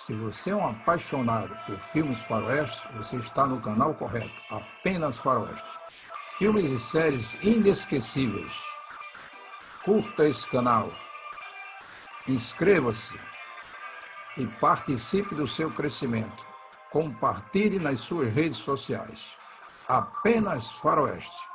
Se você é um apaixonado por filmes faroestes, você está no canal correto. Apenas faroestes. Filmes e séries inesquecíveis. Curta esse canal. Inscreva-se e participe do seu crescimento. Compartilhe nas suas redes sociais. Apenas faroeste.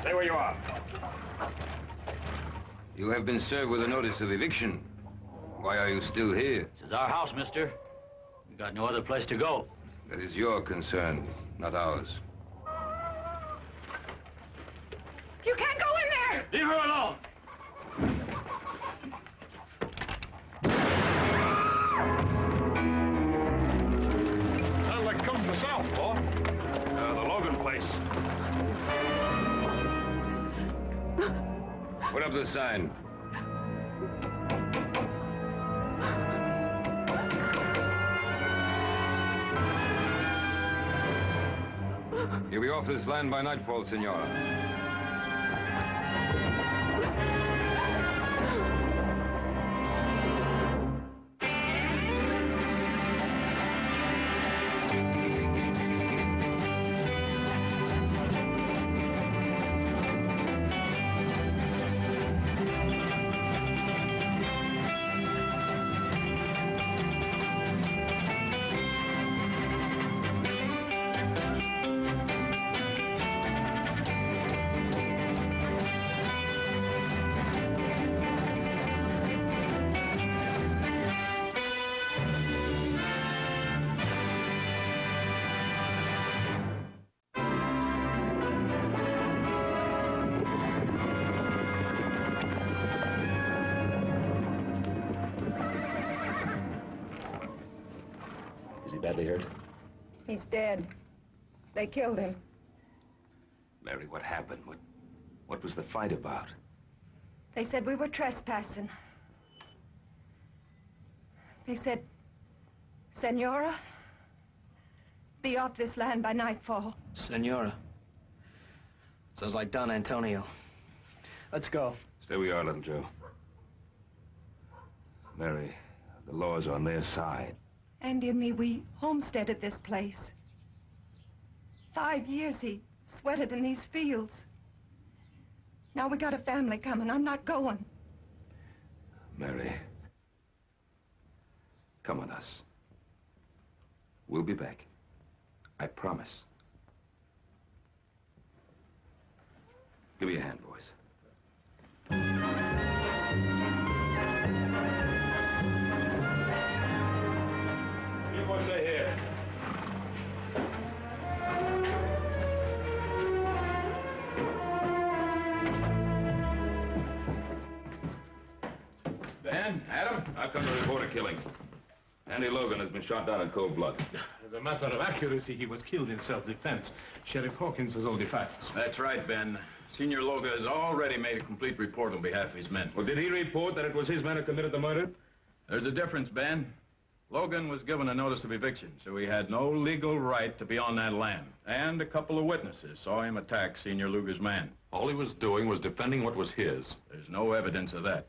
Stay where you are. You have been served with a notice of eviction. Why are you still here? This is our house, mister. We've got no other place to go. That is your concern, not ours. You can't go in there! Leave her alone! Sounds like it comes from the south, boy. The Logan place. Put up the sign. You'll be off this land by nightfall, Senora. Badly hurt? He's dead. They killed him. Mary, what happened? What was the fight about? They said we were trespassing. They said, Senora, be off this land by nightfall. Senora. Sounds like Don Antonio. Let's go. Stay where you are, little Joe. Mary, the law's on their side. Andy and me, we homesteaded this place. 5 years he sweated in these fields. Now we got a family coming. I'm not going. Mary, come with us. We'll be back. I promise. Give me a hand, boys. What's here? Ben, Adam, I've come to report a killing. Andy Logan has been shot down in cold blood. As a matter of accuracy, he was killed in self-defense. Sheriff Hawkins has all the facts. That's right, Ben. Senior Luga has already made a complete report on behalf of his men. Well, did he report that it was his men who committed the murder? There's a difference, Ben. Logan was given a notice of eviction, so he had no legal right to be on that land. And a couple of witnesses saw him attack Senior Luga's man. All he was doing was defending what was his. There's no evidence of that.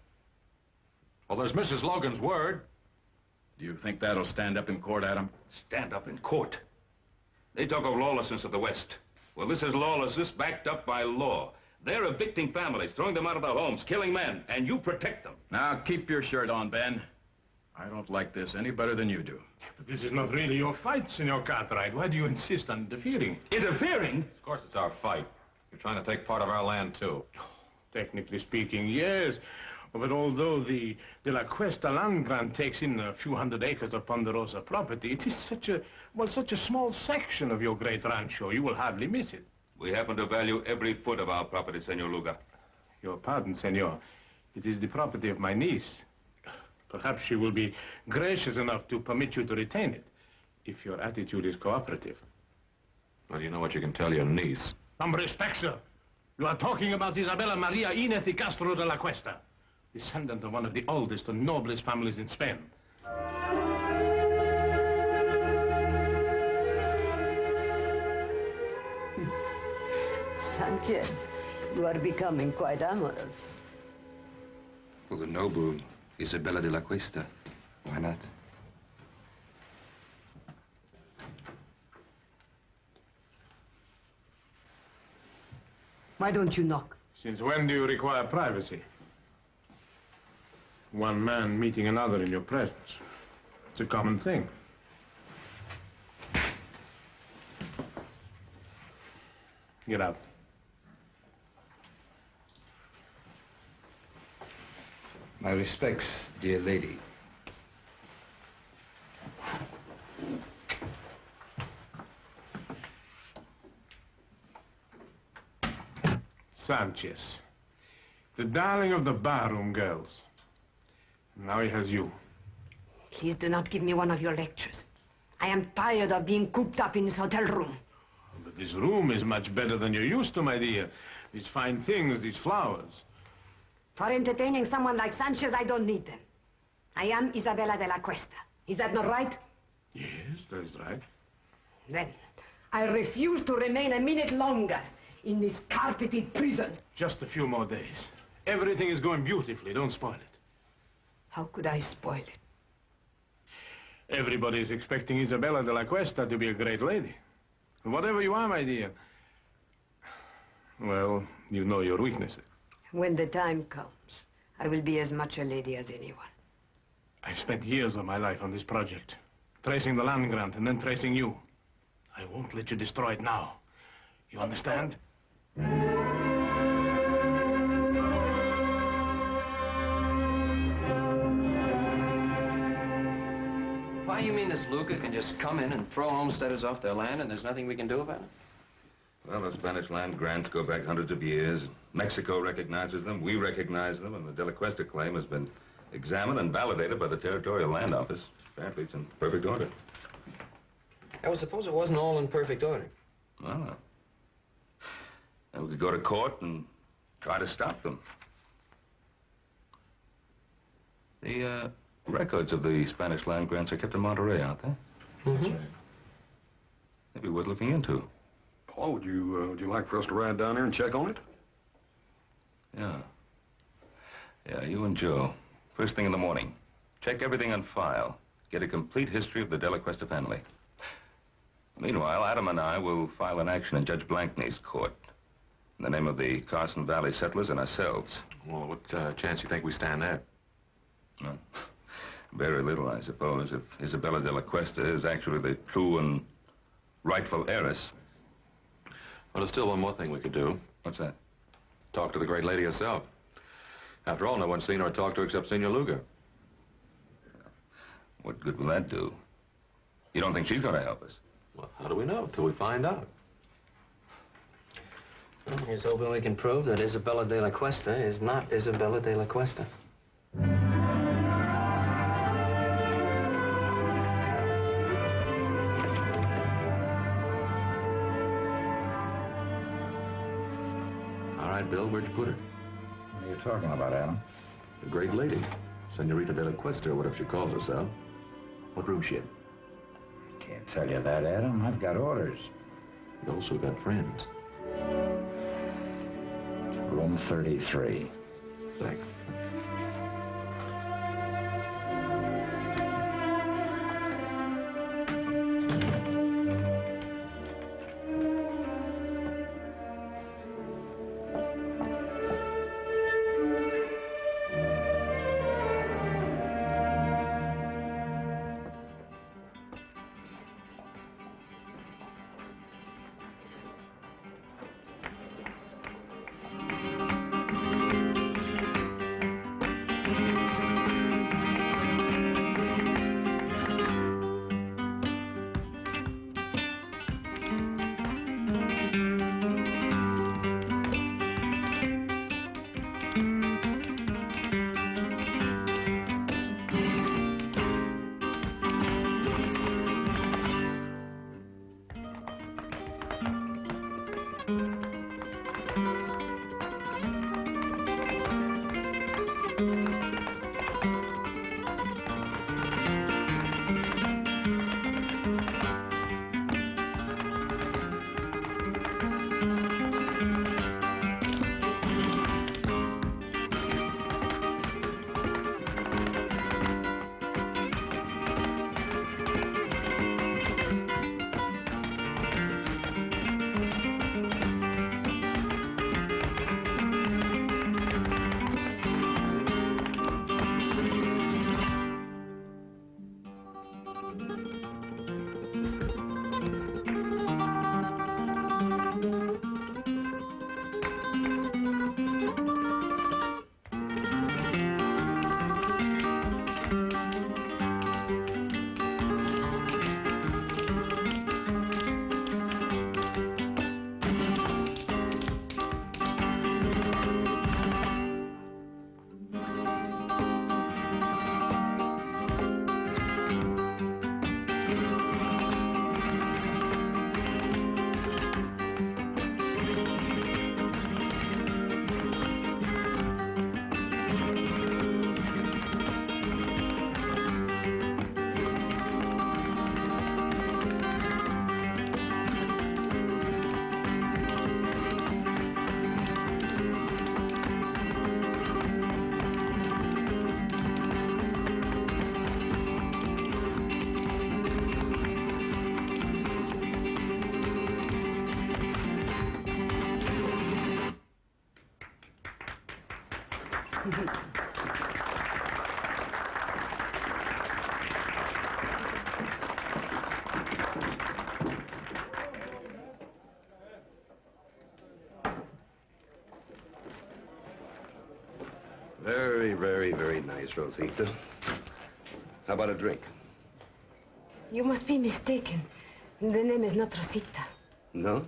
Well, there's Mrs. Logan's word. Do you think that'll stand up in court, Adam? Stand up in court. They talk of lawlessness of the West. Well, this is lawlessness backed up by law. They're evicting families, throwing them out of their homes, killing men, and you protect them. Now, keep your shirt on, Ben. I don't like this any better than you do. But this is not really your fight, Senor Cartwright. Why do you insist on interfering? Interfering? Of course it's our fight. You're trying to take part of our land, too. Technically speaking, yes. But although the De La Cuesta land grant takes in a few hundred acres of Ponderosa property, it is such a small section of your great rancho, you will hardly miss it. We happen to value every foot of our property, Senor Luga. Your pardon, senor. It is the property of my niece. Perhaps she will be gracious enough to permit you to retain it, if your attitude is cooperative. Well, you know what you can tell your niece. Some respect, sir. You are talking about Isabella Maria Inez y Castro de la Cuesta, descendant of one of the oldest and noblest families in Spain. Sanchez, you are becoming quite amorous. For the noble Isabella de la Cuesta. Why not? Why don't you knock? Since when do you require privacy? One man meeting another in your presence. It's a common thing. Get out. My respects, dear lady. Sanchez, the darling of the barroom girls. Now he has you. Please do not give me one of your lectures. I am tired of being cooped up in this hotel room. But this room is much better than you're used to, my dear. These fine things, these flowers. For entertaining someone like Sanchez, I don't need them. I am Isabella de la Cuesta. Is that not right? Yes, that is right. Then, I refuse to remain a minute longer in this carpeted prison. Just a few more days. Everything is going beautifully. Don't spoil it. How could I spoil it? Everybody is expecting Isabella de la Cuesta to be a great lady. Whatever you are, my dear. Well, you know your weaknesses. When the time comes, I will be as much a lady as anyone. I've spent years of my life on this project, tracing the land grant and then tracing you. I won't let you destroy it now. You understand? Why, you mean this Luga can just come in and throw homesteaders off their land and there's nothing we can do about it? Well, the Spanish land grants go back hundreds of years. Mexico recognizes them, we recognize them, and the De La Cuesta claim has been examined and validated by the Territorial Land Office. Apparently, it's in perfect order. I would suppose it wasn't all in perfect order. Well, then we could go to court and try to stop them. The records of the Spanish land grants are kept in Monterey, aren't they? Mm-hmm. Maybe worth looking into. Paul, would you like for us to ride down there and check on it? Yeah. Yeah, you and Joe. First thing in the morning. Check everything on file. Get a complete history of the De La Cuesta family. Meanwhile, Adam and I will file an action in Judge Blankney's court in the name of the Carson Valley settlers and ourselves. Well, what chance do you think we stand there? Well, very little, I suppose, if Isabella de la Cuesta is actually the true and rightful heiress. Well, there's still one more thing we could do. What's that? Talk to the great lady herself. After all, no one's seen her or talked to her except Senor Luga. What good will that do? You don't think she's going to help us? Well, how do we know till we find out? Well, here's hoping we can prove that Isabella de la Cuesta is not Isabella de la Cuesta. All right, Bill, where'd you put her? What are you talking about, Adam? The great lady. Senorita de la Cuesta, or whatever she calls herself. What room she in? Can't tell you that, Adam. I've got orders. You also got friends. Room 33. Thanks. Very, very, very nice, Rosita. How about a drink? You must be mistaken. The name is not Rosita. No?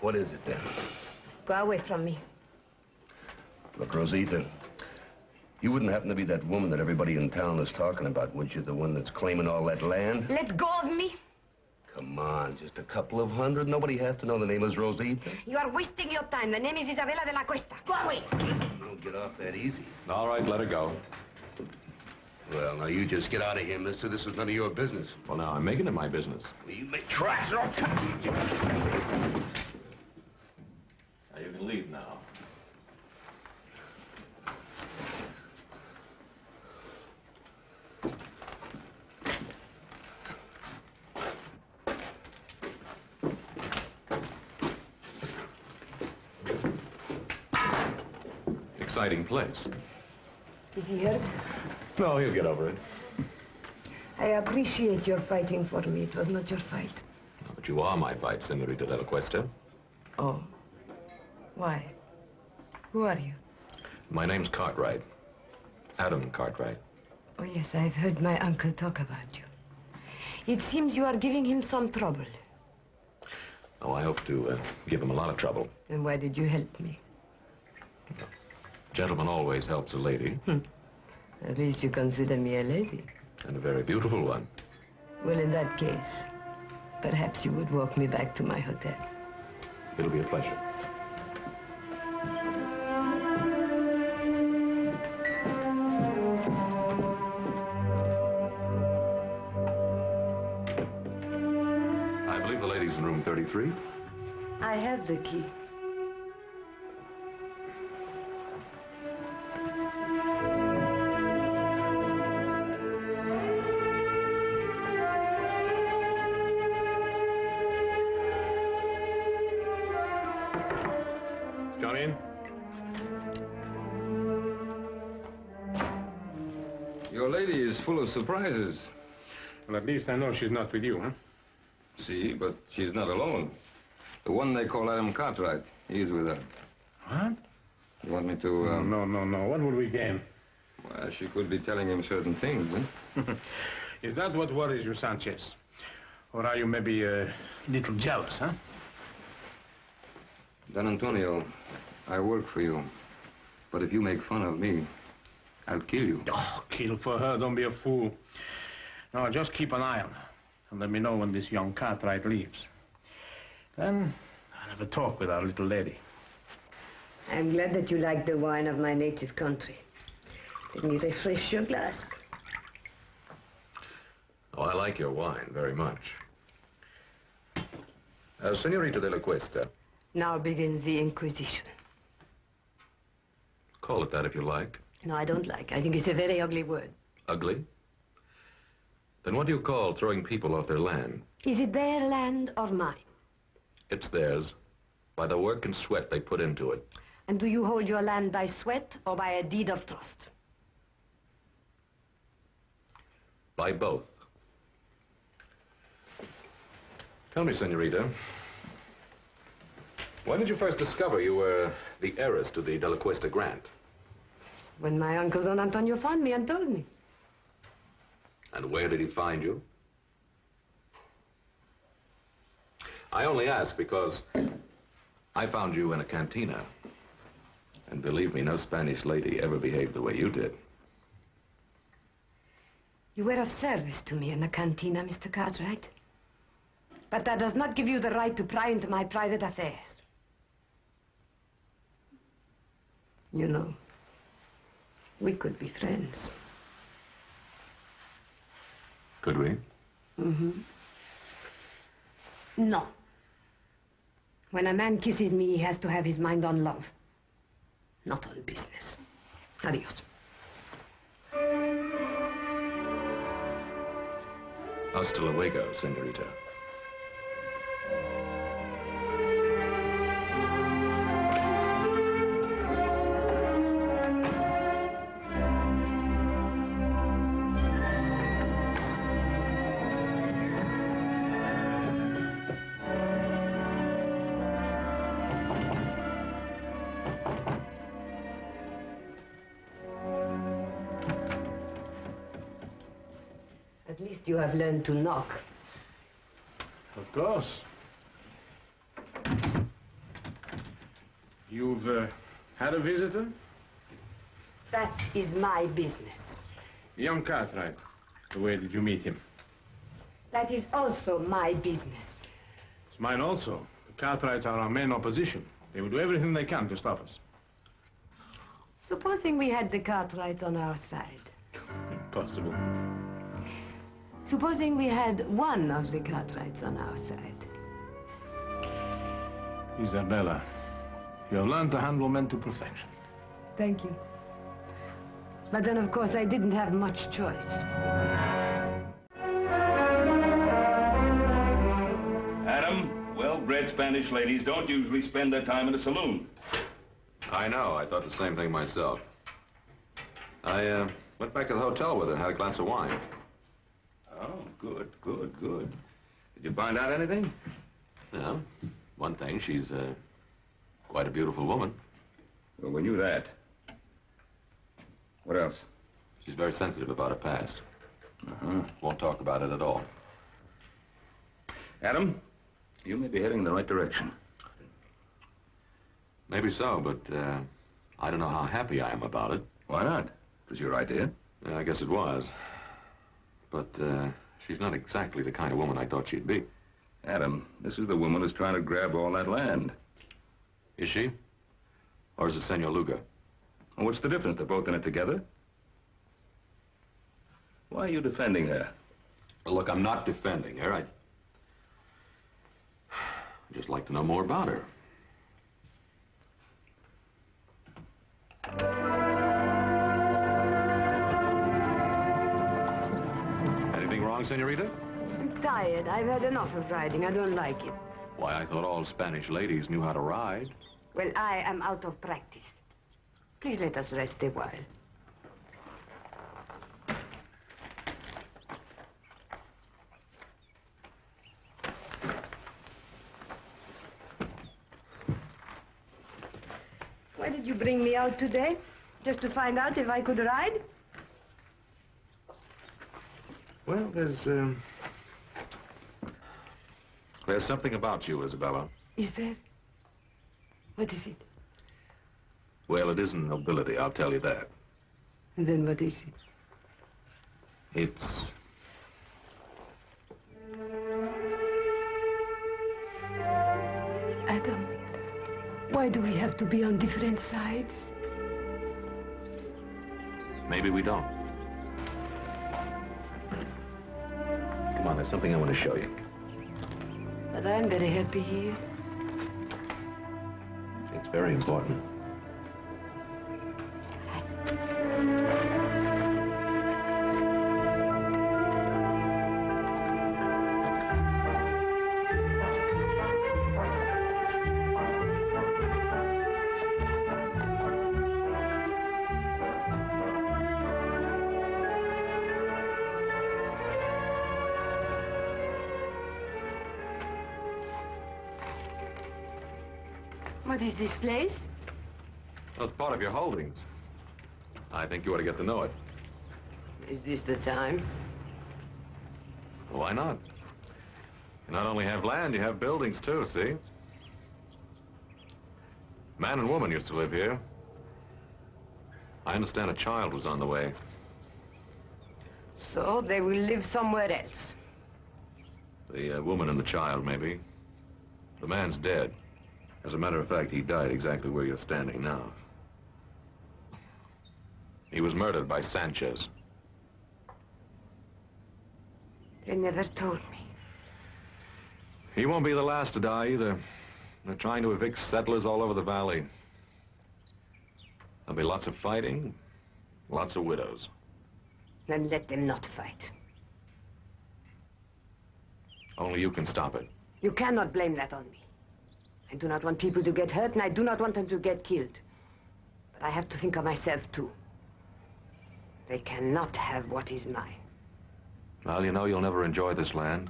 What is it, then? Go away from me. Look, Rosita, you wouldn't happen to be that woman that everybody in town is talking about, would you? The one that's claiming all that land? Let go of me. Come on, just a couple of hundred. Nobody has to know the name is Rosita. You are wasting your time. The name is Isabella de La Cuesta. Go away. You don't get off that easy. All right, let her go. Well, now, you just get out of here, mister. This is none of your business. Well, now, I'm making it my business. Well, you make tracks or I'll cut you. Now, you can leave now. Exciting place. Is he hurt? No, he'll get over it. I appreciate your fighting for me. It was not your fight. No, but you are my fight, Senorita de la Cuesta. Oh. Why? Who are you? My name's Cartwright. Adam Cartwright. Oh, yes, I've heard my uncle talk about you. It seems you are giving him some trouble. Oh, I hope to give him a lot of trouble. And why did you help me? Gentleman always helps a lady. At least you consider me a lady. And a very beautiful one. Well, in that case, perhaps you would walk me back to my hotel. It'll be a pleasure. I believe the lady's in room 33. I have the key. Your lady is full of surprises. Well, at least I know she's not with you, huh? See, but she's not alone. The one they call Adam Cartwright, he's with her. What? You want me to, No. What would we gain? Well, she could be telling him certain things, huh? Is that what worries you, Sanchez? Or are you maybe a little jealous, huh? Don Antonio, I work for you. But if you make fun of me, I'll kill you. Oh, kill for her. Don't be a fool. No, just keep an eye on her. And let me know when this young Cartwright leaves. Then I'll have a talk with our little lady. I'm glad that you like the wine of my native country. Let me refresh your glass. Oh, I like your wine very much. Senorita de la Cuesta. Now begins the Inquisition. Call it that if you like. No, I don't like. I think it's a very ugly word. Ugly? Then what do you call throwing people off their land? Is it their land or mine? It's theirs, by the work and sweat they put into it. And do you hold your land by sweat or by a deed of trust? By both. Tell me, senorita, when did you first discover you were the heiress to the De La Cuesta grant? When my uncle Don Antonio found me and told me. And where did he find you? I only ask because I found you in a cantina. And believe me, no Spanish lady ever behaved the way you did. You were of service to me in the cantina, Mr. Cartwright. But that does not give you the right to pry into my private affairs. You know, we could be friends. Could we? Mm-hmm. No. When a man kisses me, he has to have his mind on love, not on business. Adios. Hasta luego, senorita. At least you have learned to knock. Of course. You've had a visitor? That is my business. Young Cartwright. Where did you meet him? That is also my business. It's mine also. The Cartwrights are our main opposition. They will do everything they can to stop us. Supposing we had the Cartwrights on our side. Impossible. Supposing we had one of the Cartwrights on our side. Isabella, you have learned to handle men to perfection. Thank you. But then, of course, I didn't have much choice. Adam, well-bred Spanish ladies don't usually spend their time in a saloon. I know. I thought the same thing myself. I went back to the hotel with her and had a glass of wine. Oh, good, good, good. Did you find out anything? Yeah. One thing, she's quite a beautiful woman. Well, we knew that. What else? She's very sensitive about her past. Uh-huh. Won't talk about it at all. Adam, you may be heading in the right direction. Maybe so, but I don't know how happy I am about it. Why not? It was your idea. Yeah, I guess it was. But she's not exactly the kind of woman I thought she'd be. Adam, this is the woman who's trying to grab all that land. Is she? Or is it Senor Luga? Well, what's the difference? They're both in it together. Why are you defending her? Well, look, I'm not defending her. I'd just like to know more about her. Anything wrong, senorita? I'm tired. I've had enough of riding. I don't like it. Why, I thought all Spanish ladies knew how to ride. Well, I am out of practice. Please let us rest a while. Why did you bring me out today? Just to find out if I could ride? Well, there's something about you, Isabella. Is there? What is it? Well, it isn't nobility, I'll tell you that. And then what is it? It's... Adam. Why do we have to be on different sides? Maybe we don't. Come on, there's something I want to show you. But I'm very happy here. It's very important. What is this place? Well, it's part of your holdings. I think you ought to get to know it. Is this the time? Why not? You not only have land, you have buildings too, see? Man and woman used to live here. I understand a child was on the way. So they will live somewhere else. The woman and the child, maybe. The man's dead. As a matter of fact, he died exactly where you're standing now. He was murdered by Sanchez. They never told me. He won't be the last to die either. They're trying to evict settlers all over the valley. There'll be lots of fighting, lots of widows. Then let them not fight. Only you can stop it. You cannot blame that on me. I do not want people to get hurt, and I do not want them to get killed. But I have to think of myself, too. They cannot have what is mine. Well, you know you'll never enjoy this land.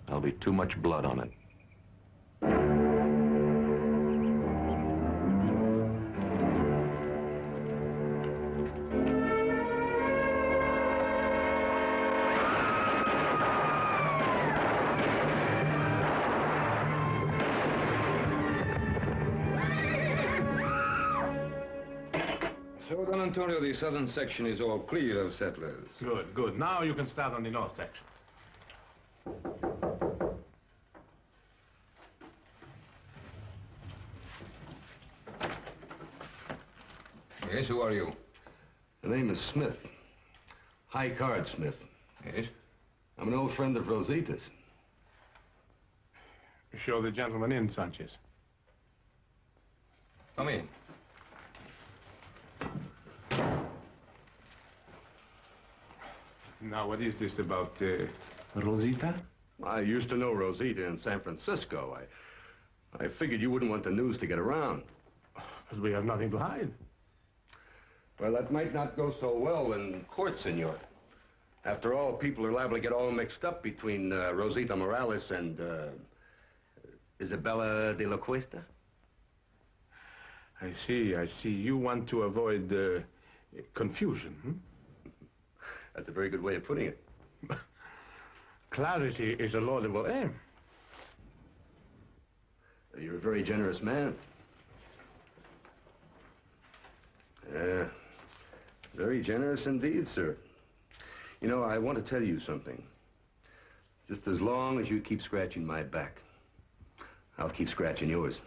There'll be too much blood on it. So, Don Antonio, the southern section is all clear of settlers. Good, good. Now you can start on the north section. Yes, who are you? The name is Smith. High Card Smith. Yes? I'm an old friend of Rosita's. Show the gentleman in, Sanchez. Come in. Now, what is this about Rosita? I used to know Rosita in San Francisco. I figured you wouldn't want the news to get around. But we have nothing to hide. Well, that might not go so well in court, senor. After all, people are liable to get all mixed up between Rosita Morales and Isabella de La Cuesta. I see, I see. You want to avoid confusion, hmm? That's a very good way of putting it. Clarity is a laudable aim. You're a very generous man. Very generous indeed, sir. You know, I want to tell you something. Just as long as you keep scratching my back, I'll keep scratching yours.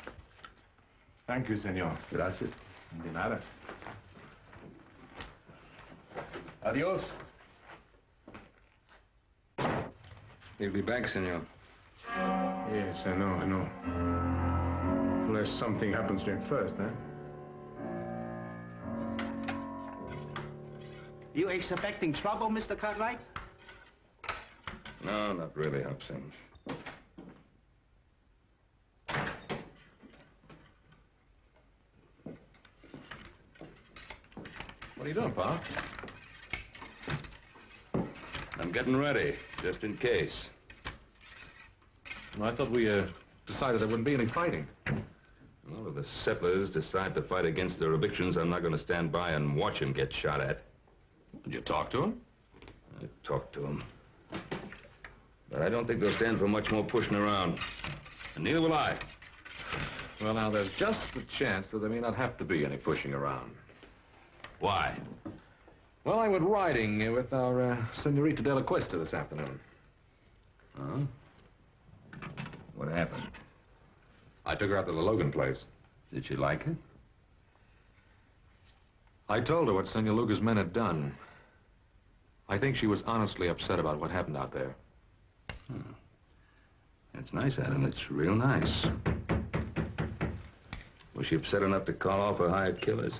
Thank you, senor. Gracias. De nada. Adios. He'll be back, senor. Yes, I know. Unless something happens to him first, eh? You expecting trouble, Mr. Cartwright? No, not really, Hobson. What are you doing, Pa? I'm getting ready, just in case. Well, I thought we decided there wouldn't be any fighting. Well, if the settlers decide to fight against their evictions, I'm not going to stand by and watch them get shot at. Did you talk to him? I talked to them. But I don't think they'll stand for much more pushing around. And neither will I. Well, now, there's just a chance that there may not have to be any pushing around. Why? Well, I went riding with our Senorita De La Cuesta this afternoon. Huh? What happened? I took her out to the Logan place. Did she like it? I told her what Senor Luga's men had done. I think she was honestly upset about what happened out there. That's nice, Adam. It's real nice. Was she upset enough to call off her hired killers?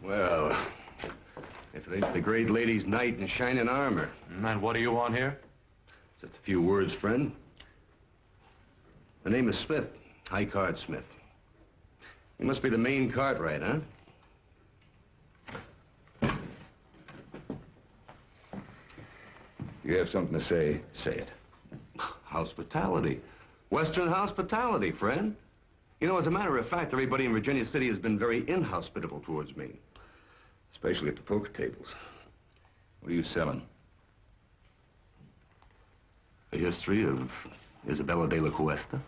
Well, if it ain't the great lady's knight in shining armor. And what do you want here? Just a few words, friend. The name is Smith, High Card Smith. You must be the main Cartwright, huh? You have something to say, say it. Hospitality. Western hospitality, friend. You know, as a matter of fact, everybody in Virginia City has been very inhospitable towards me. Especially at the poker tables. What are you selling? A history of Isabella de La Cuesta.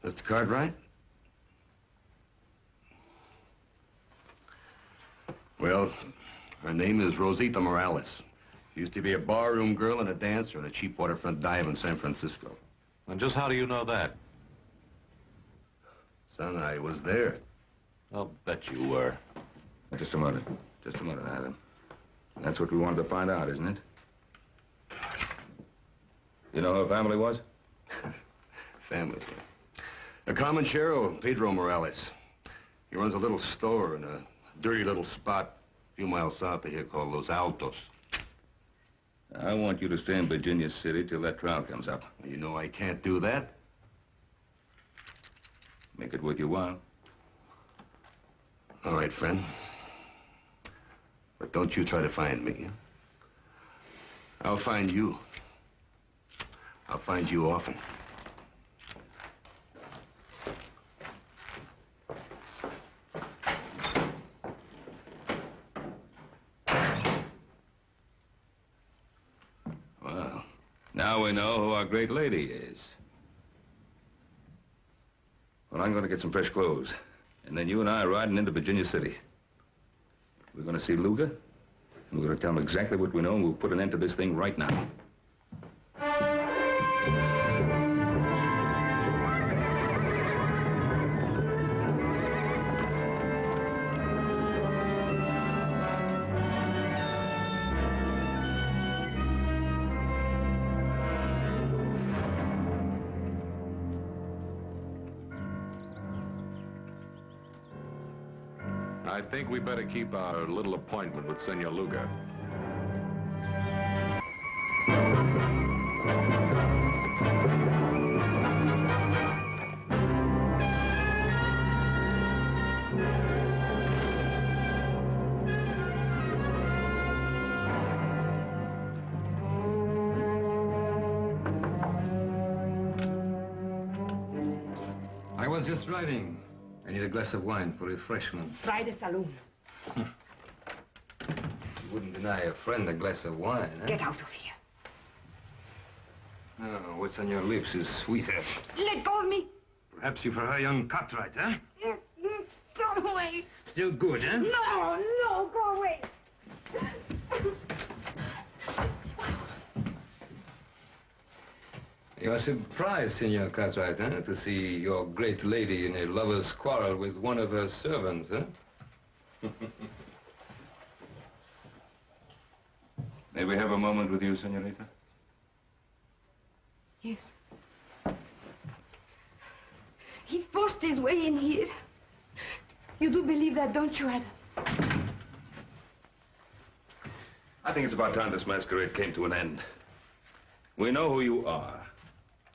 Mr. Cartwright? Well, her name is Rosita Morales. She used to be a barroom girl and a dancer at a cheap waterfront dive in San Francisco. And just how do you know that? Son, I was there. I'll bet you were. Now, just a minute, Adam. That's what we wanted to find out, isn't it? You know who her family was? Family. A comanchero, Pedro Morales. He runs a little store in a dirty little spot a few miles south of here called Los Altos. I want you to stay in Virginia City till that trial comes up. You know I can't do that. Make it worth your while. All right, friend. But don't you try to find me. I'll find you. I'll find you often. Well, now we know who our great lady is. Well, I'm going to get some fresh clothes. And then you and I are riding into Virginia City. We're going to see Luga, and we're going to tell him exactly what we know, and we'll put an end to this thing right now. I think we better keep our little appointment with Senor Luga. I was just riding. I need a glass of wine for refreshment. Try the saloon. You wouldn't deny a friend a glass of wine, huh? Get out of here. Oh, what's on your lips is sweeter. Let go of me. Perhaps you prefer young Cartwright, huh? Go away. Still good, huh? No, no, go away. You are surprised, Senor Cartwright, huh? To see your great lady in a lover's quarrel with one of her servants, huh? May we have a moment with you, senorita? Yes. He forced his way in here. You do believe that, don't you, Adam? I think it's about time this masquerade came to an end. We know who you are.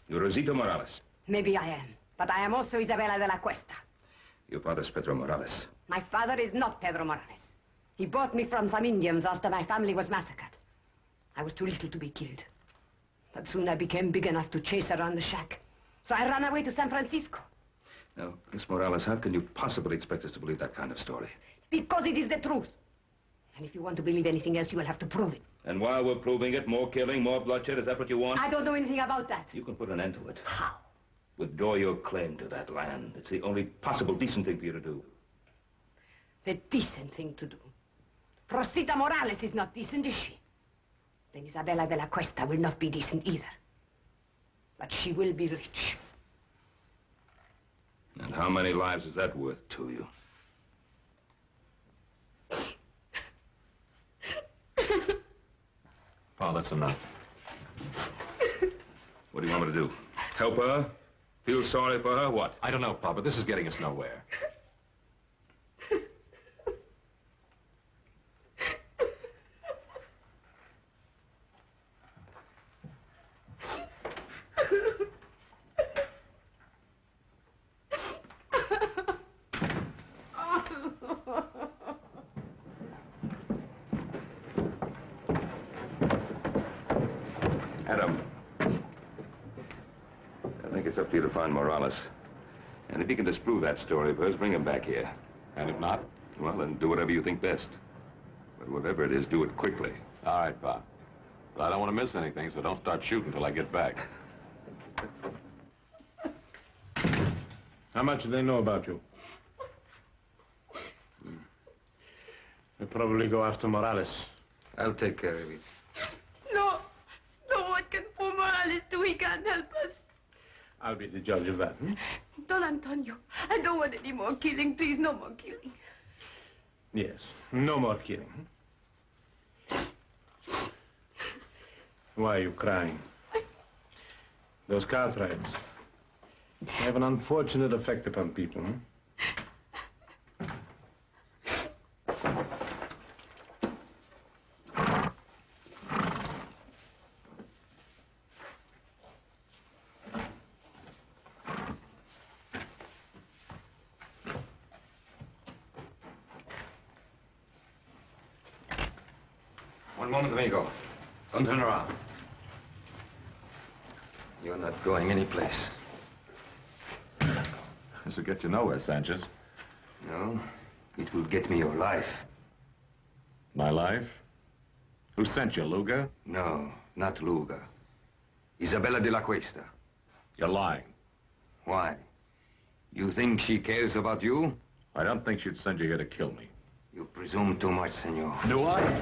You're Rosita Morales. Maybe I am, but I am also Isabella de la Cuesta. Your father's Pedro Morales. My father is not Pedro Morales. He bought me from some Indians after my family was massacred. I was too little to be killed. But soon I became big enough to chase around the shack. So I ran away to San Francisco. Now, Miss Morales, how can you possibly expect us to believe that kind of story? Because it is the truth. And if you want to believe anything else, you will have to prove it. And while we're proving it, more killing, more bloodshed, is that what you want? I don't know anything about that. You can put an end to it. How? Withdraw your claim to that land. It's the only possible decent thing for you to do. The decent thing to do. Rosita Morales is not decent, is she? Then Isabella de la Cuesta will not be decent either. But she will be rich. And how many lives is that worth to you? Pa, that's enough. What do you want me to do? Help her? Feel sorry for her? What? I don't know, Pa, but this is getting us nowhere. Adam. I think it's up to you to find Morales. And if you can disprove that story of hers, bring him back here. And if not? Well, then do whatever you think best. But whatever it is, do it quickly. All right, Pa. But I don't want to miss anything, so don't start shooting till I get back. How much do they know about you? They'll probably go after Morales. I'll take care of it. No. No, what can poor Morales do? He can't help us. I'll be the judge of that. Don Antonio, I don't want any more killing. Please, no more killing. Yes, no more killing. Why are you crying? Those cartwrights have an unfortunate effect upon people. One moment, amigo. Don't turn around. You're not going anyplace. This will get you nowhere, Sanchez. No, it will get me your life. My life? Who sent you, Luga? No, not Luga. Isabella de la Cuesta. You're lying. Why? You think she cares about you? I don't think she'd send you here to kill me. You presume too much, senor. Do I?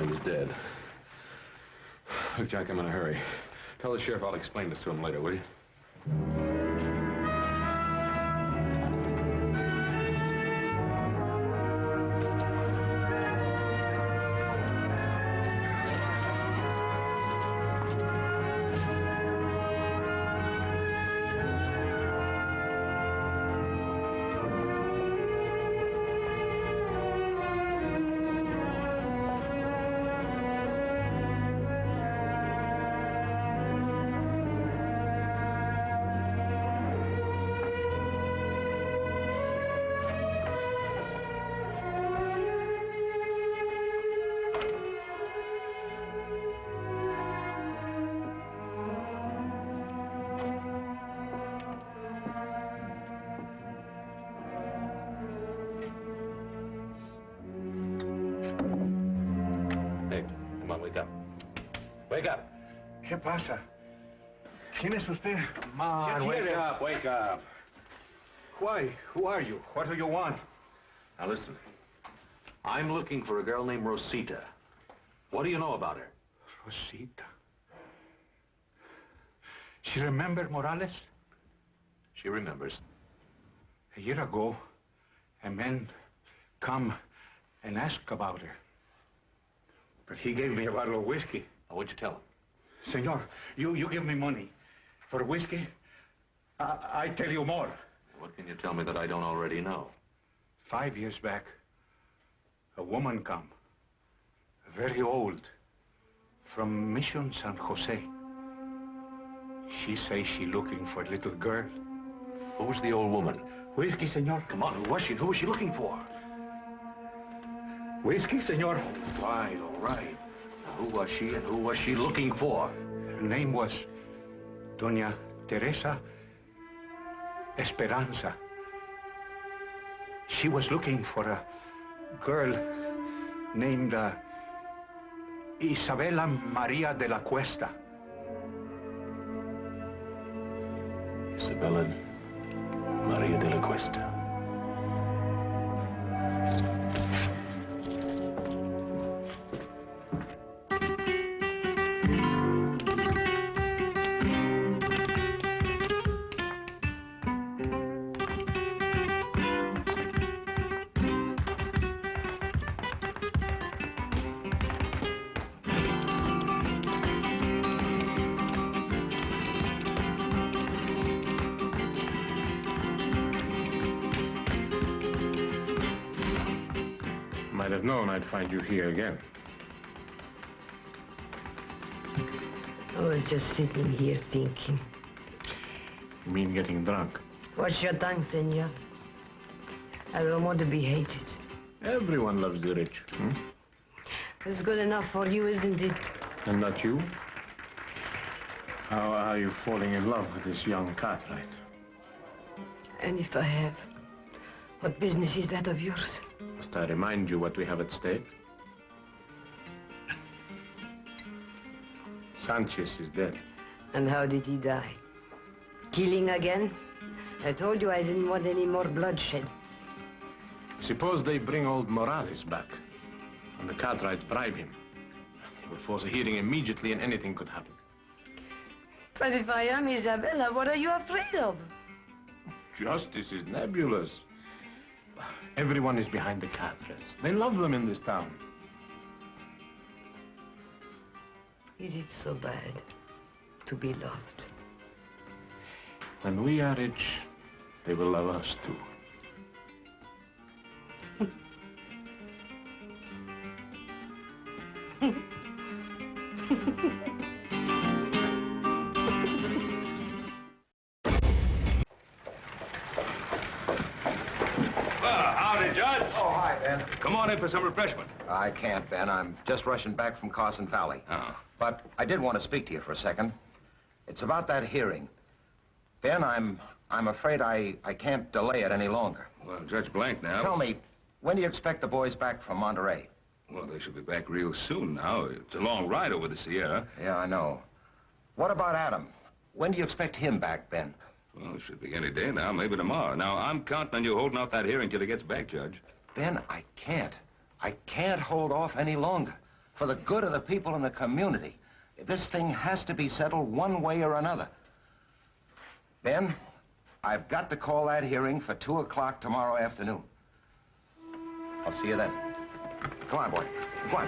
He's dead. Look, Jack, I'm in a hurry. Tell the sheriff I'll explain this to him later, will you? Wake up. ¿Qué pasa? ¿Quién es usted? Come on, wake up, wake up. Why? Who are you? What do you want? Now listen. I'm looking for a girl named Rosita. What do you know about her? Rosita. She remember Morales? She remembers. A year ago, a man come and ask about her. But he gave me a bottle of whiskey. Now, what'd you tell him? Senor, you give me money for whiskey. I tell you more. What can you tell me that I don't already know? 5 years back, a woman come, very old, from Mission San Jose. She say she looking for a little girl. Who was the old woman? Whiskey, senor. Come on, who was she? Who was she looking for? Whiskey, senor. All right. Now, who was she and who was she looking for? Her name was Doña Teresa Esperanza. She was looking for a girl named Isabella Maria de La Cuesta. Isabella Maria de La Cuesta. Might have known I'd find you here again. I was just sitting here thinking. You mean getting drunk? Watch your tongue, senor. I don't want to be hated. Everyone loves the rich. It's good enough for you, isn't it? And not you? How are you falling in love with this young Cartwright? And if I have, what business is that of yours? Must I remind you what we have at stake? Sanchez is dead. And how did he die? Killing again? I told you I didn't want any more bloodshed. Suppose they bring old Morales back, and the Cartwrights bribe him. He will force a hearing immediately, and anything could happen. But if I am Isabella, what are you afraid of? Justice is nebulous. Everyone is behind the Cartwrights. They love them in this town. Is it so bad to be loved? When we are rich, they will love us too. Howdy, Judge. Oh, hi, Ben. Come on in for some refreshment. I can't, Ben. I'm just rushing back from Carson Valley. Oh. But I did want to speak to you for a second. It's about that hearing. Ben, I'm afraid I can't delay it any longer. Well, Judge Blank now... Tell me, when do you expect the boys back from Monterey? Well, they should be back real soon now. It's a long ride over the Sierra. Yeah, I know. What about Adam? When do you expect him back, Ben? Well, it should be any day now, maybe tomorrow. Now, I'm counting on you holding off that hearing till he gets back, Judge. Ben, I can't. I can't hold off any longer. For the good of the people in the community. This thing has to be settled one way or another. Ben, I've got to call that hearing for 2 o'clock tomorrow afternoon. I'll see you then. Come on, boy. Come on.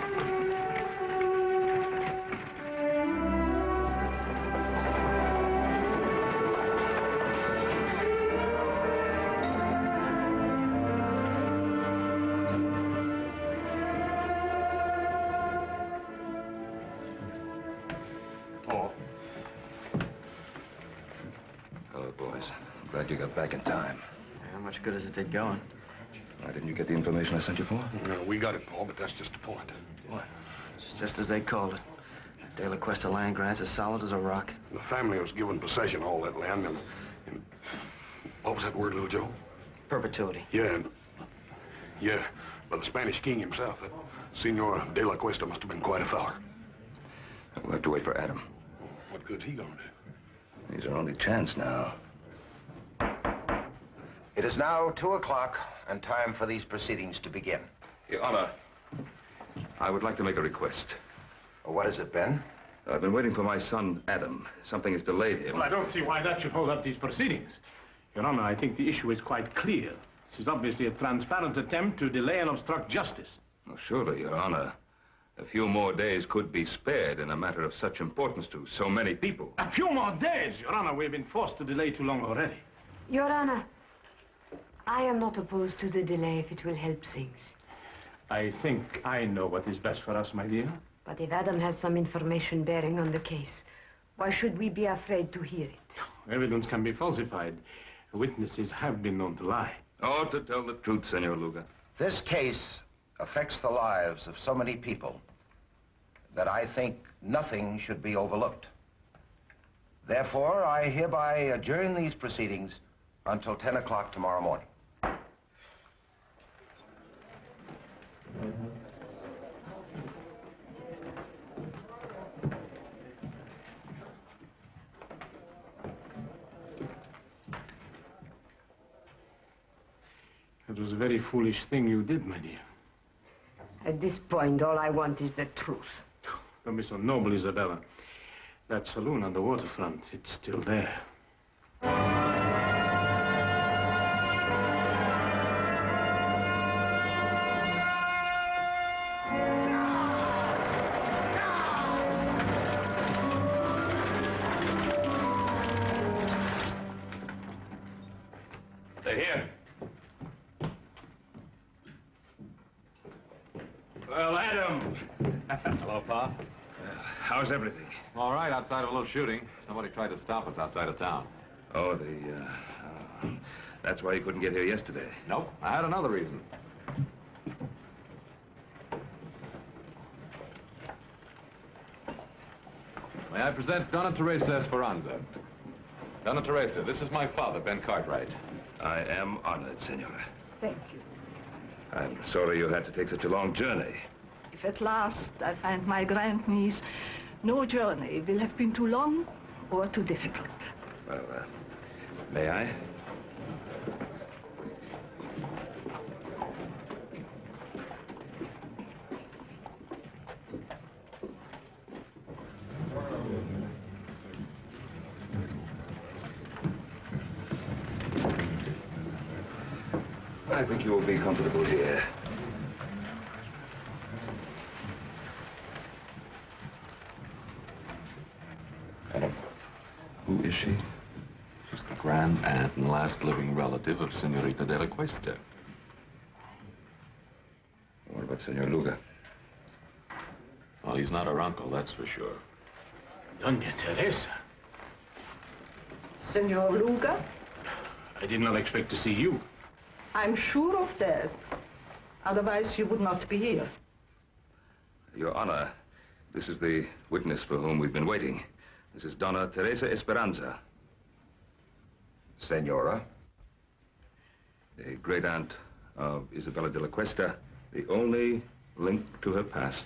Hello, boys. I'm glad you got back in time. How much good does it take going? Why didn't you get the information I sent you for? No, we got it, Paul, but that's just the point. What? It's just as they called it. De La Cuesta land grant's as solid as a rock. The family was given possession of all that land, and what was that word, little Joe? Perpetuity. Yeah, by the Spanish king himself. That Senor De La Cuesta must have been quite a feller. We'll have to wait for Adam. What good's he gonna do? He's our only chance now. It is now 2 o'clock and time for these proceedings to begin. Your Honor, I would like to make a request. What is it, Ben? I've been waiting for my son, Adam. Something has delayed him. Well, I don't see why that should hold up these proceedings. Your Honor, I think the issue is quite clear. This is obviously a transparent attempt to delay and obstruct justice. Well, surely, Your Honor. A few more days could be spared in a matter of such importance to so many people. A few more days, Your Honor. We've been forced to delay too long already. Your Honor, I am not opposed to the delay if it will help things. I think I know what is best for us, my dear. But if Adam has some information bearing on the case, why should we be afraid to hear it? Evidence can be falsified. Witnesses have been known to lie. Oh, to tell the truth, Senor Luga. This case affects the lives of so many people that I think nothing should be overlooked. Therefore, I hereby adjourn these proceedings until 10 o'clock tomorrow morning. It was a very foolish thing you did, my dear. At this point, all I want is the truth. Don't be so noble, Isabella. That saloon on the waterfront, it's still there. They're here. Well, Adam. Hello, Pa. How's everything? All right, outside of a little shooting. Somebody tried to stop us outside of town. Oh, that's why you couldn't get here yesterday. Nope, I had another reason. May I present Donna Teresa Esperanza? Donna Teresa, this is my father, Ben Cartwright. I am honored, Senora. Thank you. I'm sorry you had to take such a long journey. If at last I find my grandniece, no journey will have been too long or too difficult. Well, may I? I think you will be comfortable here. Adam, who is she? She's the grand aunt and last living relative of Senorita de La Cuesta. What about Senor Luga? Well, he's not her uncle, that's for sure. Doña Teresa. Senor Luga? I did not expect to see you. I'm sure of that. Otherwise, you would not be here. Your Honor, this is the witness for whom we've been waiting. This is Donna Teresa Esperanza. Senora? The great-aunt of Isabella de la Cuesta, the only link to her past,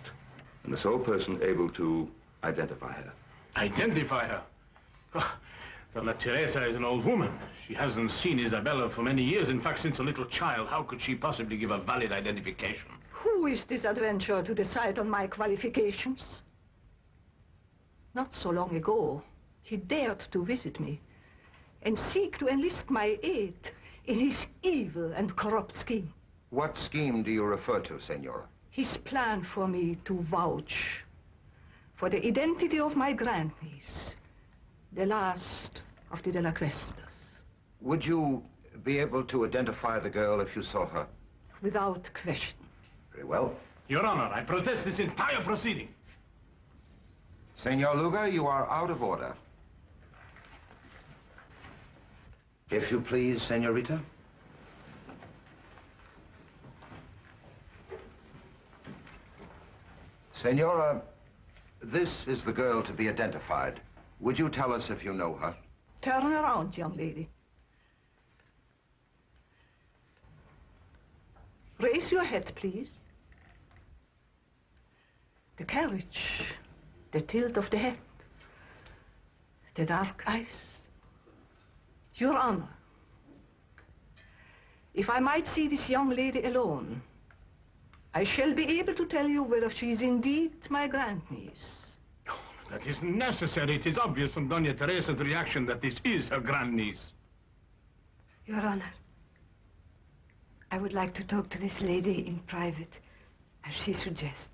and the sole person able to identify her. Identify her? Oh, Donna Teresa is an old woman. She hasn't seen Isabella for many years. In fact, since a little child. How could she possibly give a valid identification? Who is this adventurer to decide on my qualifications? Not so long ago, he dared to visit me and seek to enlist my aid in his evil and corrupt scheme. What scheme do you refer to, Senora? His plan for me to vouch for the identity of my grandniece, the last of the De La Cuestas. Would you be able to identify the girl if you saw her? Without question. Very well. Your Honor, I protest this entire proceeding. Senor Luga, you are out of order. If you please, Senorita. Senora, this is the girl to be identified. Would you tell us if you know her? Turn around, young lady. Raise your head, please. The carriage the tilt of the head, the dark eyes. Your Honor, if I might see this young lady alone, I shall be able to tell you whether she is indeed my grandniece. That isn't necessary. It is obvious from Doña Teresa's reaction that this is her grandniece. Your Honor, I would like to talk to this lady in private, as she suggests.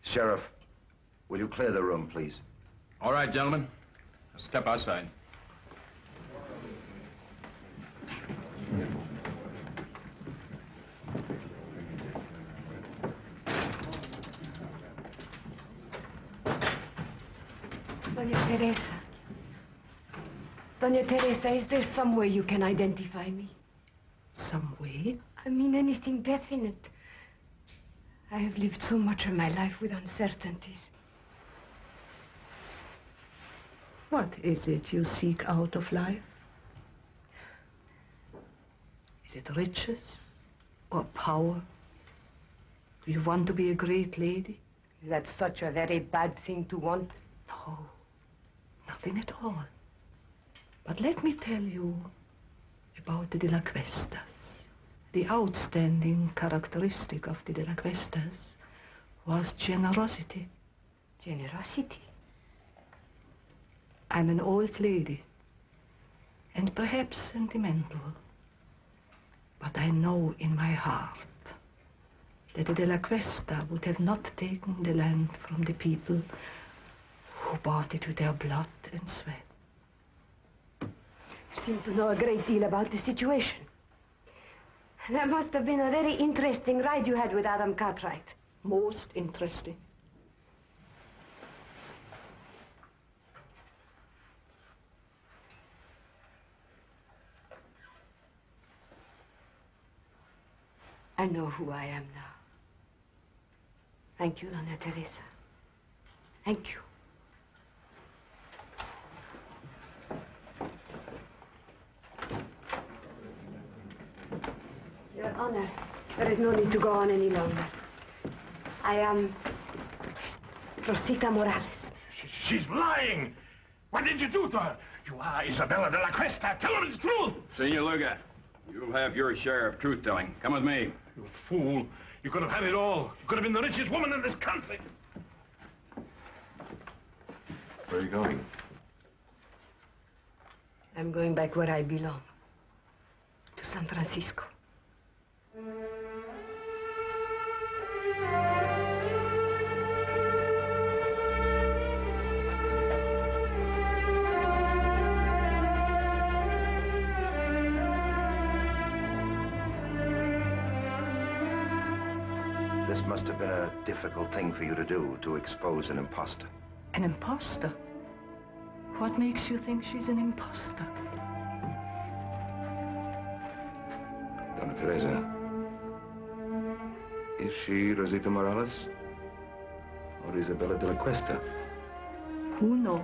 Sheriff, will you clear the room, please? All right, gentlemen. Step outside. Doña Teresa, is there some way you can identify me? Some way? I mean anything definite. I have lived so much of my life with uncertainties. What is it you seek out of life? Is it riches or power? Do you want to be a great lady? Is that such a very bad thing to want? No, nothing at all. But let me tell you about the De La Cuestas. The outstanding characteristic of the De La Cuestas was generosity. Generosity? I'm an old lady, and perhaps sentimental, but I know in my heart that the De La Cuesta would have not taken the land from the people who bought it with their blood and sweat. You seem to know a great deal about the situation. That must have been a very interesting ride you had with Adam Cartwright. Most interesting. I know who I am now. Thank you, Doña Teresa. Thank you. Your Honor, there is no need to go on any longer. I am Rosita Morales. She's lying! What did you do to her? You are Isabella de la Cuesta. Tell her the truth! Senor Luga, you'll have your share of truth-telling. Come with me. You fool. You could have had it all. You could have been the richest woman in this country. Where are you going? I'm going back where I belong. To San Francisco. This must have been a difficult thing for you to do, to expose an imposter. An imposter? What makes you think she's an imposter? Donna Teresa, is she Rosita Morales or Isabella de la Cuesta? Who knows?